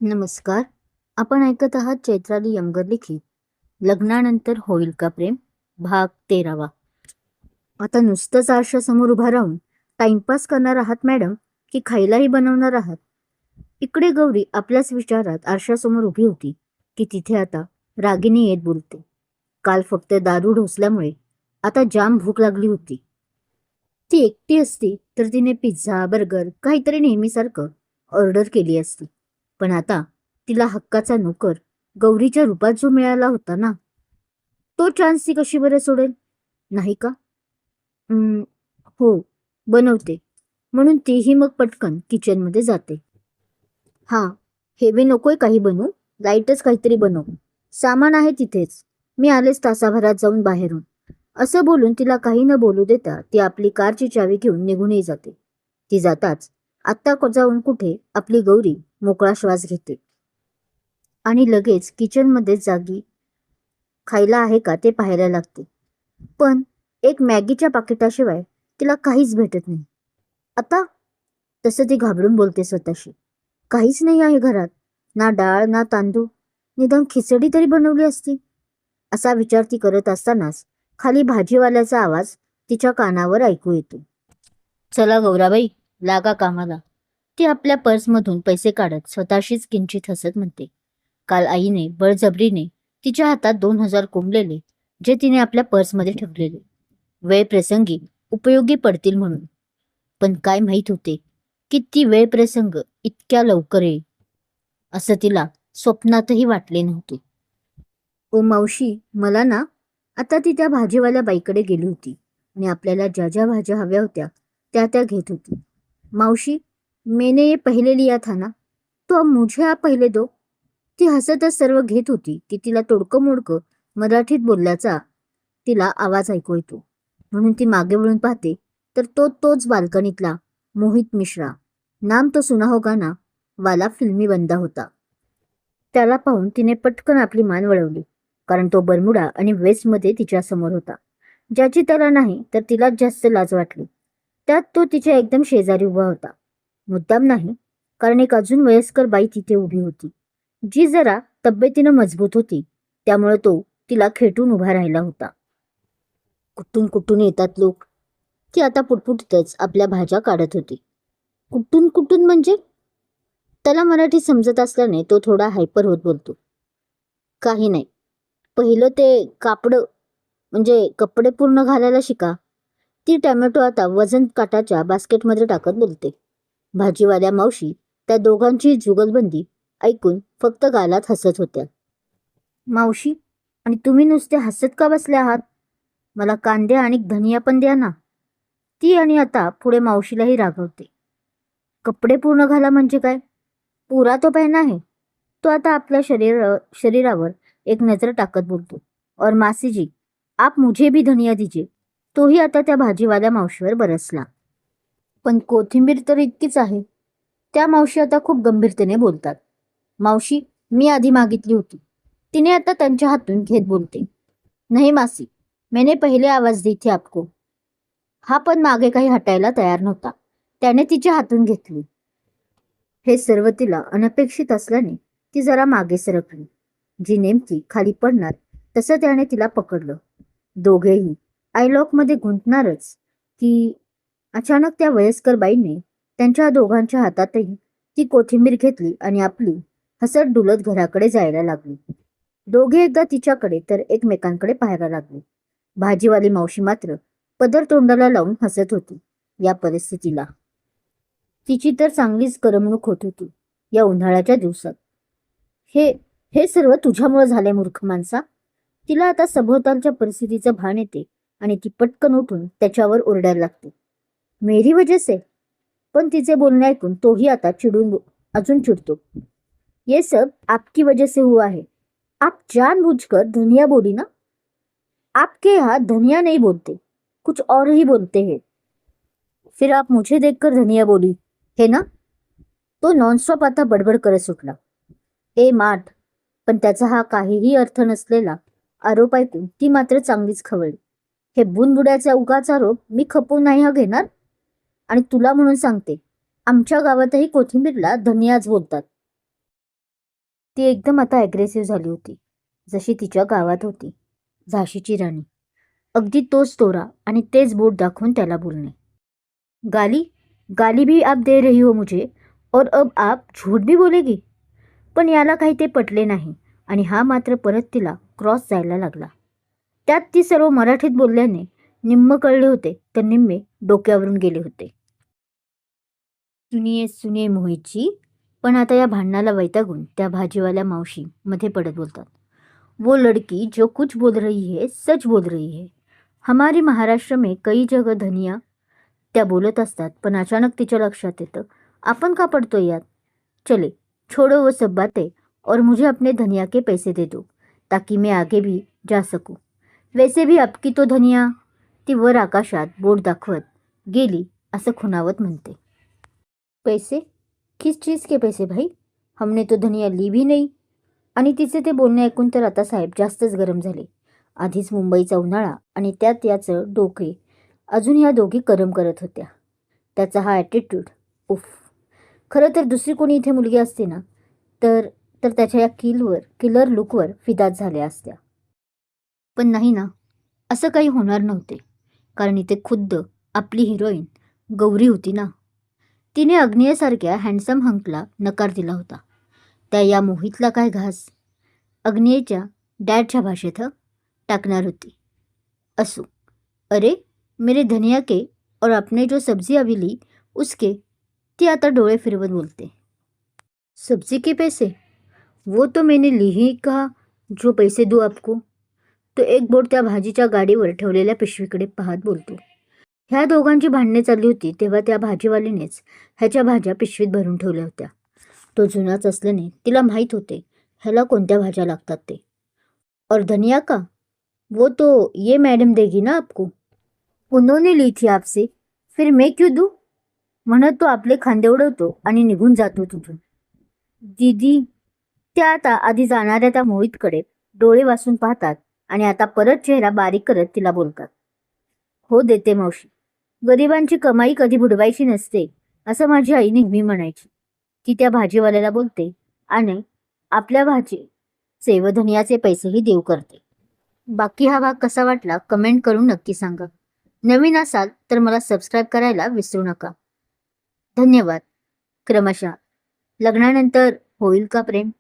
नमस्कार. आपण ऐकत आहात चैत्राली यंगर लिखित लग्नानंतर होईल का प्रेम, भाग 13वा. आता नुसतंच आरशासमोर उभा राहून टाइमपास करणार आहात मॅडम, की खायलाही बनवणार आहात? इकडे गौरी आपल्याच विचारात आरशासमोर उभी होती की तिथे आता रागिनी येत बोलते. काल फक्त दारू ढोसल्यामुळे आता जाम भूक लागली होती. ती एकटी असती तर तिने पिझ्झा, बर्गर काहीतरी नेहमीसारखं ऑर्डर केली असती. पण आता तिला हक्काचा नोकर गौरीच्या रूपात जो मिळाला होता ना, तो चान्स ती कशी बरं सोडेल? नाही का? "हं, हो, बनवते." म्हणून तीही मग पटकन किचनमध्ये जाते. "हां, हेवी नकोय काही बनवू, लाईटच काहीतरी बनव. सामान आहे तिथेच. मी आलेच तासाभरात जाऊन बाहेरून." असं बोलून तिला काही न बोलू देता ती आपली कारची चावी घेऊन निघूनही जाते. ती जाताच आत्ता जाऊन कुठे आपली गौरी मोकळा श्वास घेते आणि लगेच किचनमध्ये जागी खायला आहे का ते पाहायला लागते. पण एक मॅगीच्या पाकिटाशिवाय तिला काहीच भेटत नाही. आता तसं ती घाबरून बोलते स्वतःशी. काहीच नाही आहे घरात. ना डाळ ना तांदूळ. निदान खिचडी तरी बनवली असती. असा विचार ती करत असतानाच खाली भाजीवाल्याचा आवाज तिच्या कानावर ऐकू येतो. चला गौराबाई, लागा कामाला. ती आपल्या पर्समधून पैसे काढत स्वतःशीच किंचित हसत म्हणते. काल आईने बळजबरीने तिच्या हातात 2,000 कोंबलेले, जे तिने आपल्या पर्समध्ये ठेवलेले. वेळ प्रसंगी उपयोगी पडतील म्हणून. पण काय माहीत होते की ती वेळ प्रसंग इतक्या लवकर येईल असं तिला स्वप्नातही वाटले नव्हते. ओ मावशी, मला ना, आता ती त्या भाजीवाल्या बाईकडे गेली होती आणि आपल्याला ज्या ज्या भाज्या हव्या होत्या त्या त्या घेत होती. मावशी, मैंने ये पहले लिया था ना, तो अब मुझे आप पहिले दो. ती हसतच सर्व घेत होती की तिला तोडकं मोडकं मराठीत बोलल्याचा तिला आवाज ऐकू येतो. म्हणून ती मागे वळून पाहते तर तोच बाल्कनीतला मोहित मिश्रा, नाम तो सुना होगा ना, वाला फिल्मी बंदा होता. त्याला पाहून तिने पटकन आपली मान वळवली, कारण तो बरमुडा आणि वेस्टमध्ये तिच्या समोर होता, ज्याची त्याला नाही तर तिलाच जास्त लाज वाटली. त्यात तो तिच्या एकदम शेजारी उभा होता. मुद्दाम नाही, कारण एक अजून वयस्कर बाई तिथे उभी होती, जी जरा तब्येतीनं मजबूत होती. त्यामुळे तो तिला खेटून उभा राहिला होता. कुठून कुठून येतात लोक. ती आता पुटपुटतच आपल्या भाज्या काढत होती. कुठून कुठून म्हणजे? त्याला मराठी समजत असल्याने तो थोडा हायपर होत बोलतो. काही नाही, पहिलं ते कापड म्हणजे कपडे पूर्ण घालायला शिका. ती टॅमॅटो आता वजन काटाच्या बास्केटमध्ये टाकत बोलते. भाजीवाल्या मावशी त्या दोघांची जुगलबंदी ऐकून फक्त गालात हसत होत्या. मावशी, आणि तुम्ही नुसते हसत का बसले आहात? मला कांदे आणि धनिया पण द्या ना. ती आणि आता पुढे मावशीलाही रागवते. कपडे पूर्ण घाला म्हणजे काय? पुरा तो पहना है. तो आता आपल्या शरीरावर एक नजर टाकत बोलतो. और मासी जी, आप मुझे भी धनिया दीजिए. तोही आता त्या भाजीवाल्या मावशीवर बरसला. पण कोथिंबीर तर इतकीच आहे. त्या मावशी आता खूप गंभीरतेने बोलतात. मावशी, मी आधी मागितली होती. तिने आता त्यांच्या हातून घेत बोलते. नाही मासी, मैंने पहिले आवाज दी थी आपको. हा पण मागे काही हटायला तयार नव्हता. त्याने तिच्या हातून घेतली. हे सर्व तिला अनपेक्षित असल्याने ती जरा मागे सरकली. जी नेमकी खाली पडणार तसं त्याने तिला पकडलं. दोघेही आयलॉकमध्ये गुंतणारच की अचानक त्या वयस्कर बाईने त्यांच्या दोघांच्या हातातही ती कोथिंबीर घेतली आणि आपली हसत डुलत घराकडे जायला लागली. दोघे एकदा तिच्याकडे तर एकमेकांकडे पाहायला लागले. भाजीवाली मावशी मात्र पदर तोंडाला लावून हसत होती. या परिस्थितीला तिची तर चांगलीच करमणूक होत होती या उन्हाळ्याच्या दिवसात. हे हे सर्व तुझ्यामुळे झाले मूर्ख माणसा. तिला आता सभोवतालच्या परिस्थितीचं भान येते आणि ती पटकन उठून त्याच्यावर ओरडायला लागते. मेरी वजह से. पण तिचे बोलणे ऐकून तोही आता अजून चिडतो. ये सब आपकी वजह से हुआ है. आप जानबूझकर धनिया बोली ना. आपके यहाँ धनिया नहीं बोलते, कुछ और ही बोलते हैं. फिर आप मुझे देखकर धनिया बोली हे ना. तो नॉनस्टॉप आता बडबड करत सुटला. ए माठ. पण त्याचा हा काहीही अर्थ नसलेला आरोप ऐकून ती मात्र चांगलीच खवळली. हे बुनबुड्याचा उगाच आरोप मी खपवून नाही हा घेणार. आणि तुला म्हणून सांगते, आमच्या गावातही कोथिंबीरला धनियाच बोलतात. ती एकदम आता ॲग्रेसिव्ह झाली होती, जशी तिच्या गावात होती, झाशीची राणी. अगदी तोच तोरा आणि तेच बोट दाखवून त्याला बोलणे. गाली गाली भी आप दे रही हो मुझे, और अब आप झूठ भी बोलेगी. पण याला काही ते पटले नाही आणि हा मात्र परत तिला क्रॉस जायला लागला. त्यात ती सर्व मराठीत बोलल्याने निम्म कळले होते तर निम्मे डोक्यावरून गेले होते. सुनिये सुनिये मोहितजी. पण आता या भांडणाला वैतागून त्या भाजीवाल्या मावशी मध्ये पडत बोलतात. वो लड़की जो कुछ बोल रही है सच बोल रही है. हमारे महाराष्ट्र में कई जगह धनिया. त्या बोलत असतात पण अचानक तिच्या लक्षात येतं आपण का पडतोय यात. चले छोड़ो वो सब बातें और मुझे अपने धनिया के पैसे दे दो ताकि मैं आगे भी जा सकूं. वैसे भी आपकी तो धनिया. ती वर आकाशात बोट दाखवत गेली असं खुणावत म्हणते. पैसे? किस चीज के पैसे भाई? हमने तो धनिया ली भी नाही. आणि तिचे ते बोलणे ऐकून तर आता साहेब जास्तच गरम झाले. आधीच मुंबईचा उन्हाळा आणि त्यात याचं डोके अजून ह्या दोघी करम करत होत्या. त्याचा हा ॲटिट्यूड, उफ. खरं तर दुसरी कोणी इथे मुलगी असते ना तर तर त्याच्या या किलर लुकवर फिदाच झाल्या असत्या. पण नाही ना, असं काही होणार नव्हते. कारण इथे खुद्द आपली हिरोईन गौरी होती ना. तिने अग्नेयसारख्या हँडसम हंकला नकार दिला होता. त्या या मोहितला काय घास. अग्नेयच्या डॅडच्या भाषेत टाकणार होती. असू. अरे मेरे धनिया के और आपने जो सब्जी अभी ली उसके. ती आता डोळे फिरवत बोलते. सब्जी के पैसे? वो तो मैंने ली ही कहा. जो पैसे दूँ आपको. तो एक बोट त्या भाजीच्या गाडीवर ठेवलेल्या पिशवीकडे पाहत बोलतो. ह्या दोघांची भांडणे चालली होती तेव्हा त्या भाजीवालीनेच ह्याच्या भाज्या पिशवीत भरून ठेवल्या होत्या. तो जुनाच असल्याने तिला माहीत होते ह्याला कोणत्या भाज्या लागतात ते. और धनिया का? वो तो ये मैडम देगी ना आपको. उन्होंने ली थी आपसे, फिर मैं क्यों दूँ. म्हणत तो आपले खांदे उडवतो आणि निघून जातो तिथून. दीदी. त्या आता आधी जाणाऱ्या त्या मोहितकडे डोळे वासून पाहतात आणि आता परत चेहरा बारीक करत तिला बोलतात. हो देते मावशी. गरिबांची कमाई कधी बुडवायची नसते असं माझी आई नेहमी म्हणायची. ती त्या भाजीवाल्याला बोलते आणि आपल्या भाजीचे व धनियाचे पैसेही देऊ करते. बाकी हा भाग कसा वाटला कमेंट करून नक्की सांगा. नवीन असाल तर मला सबस्क्राईब करायला विसरू नका. धन्यवाद. क्रमशः. लग्नानंतर होईल का प्रेम?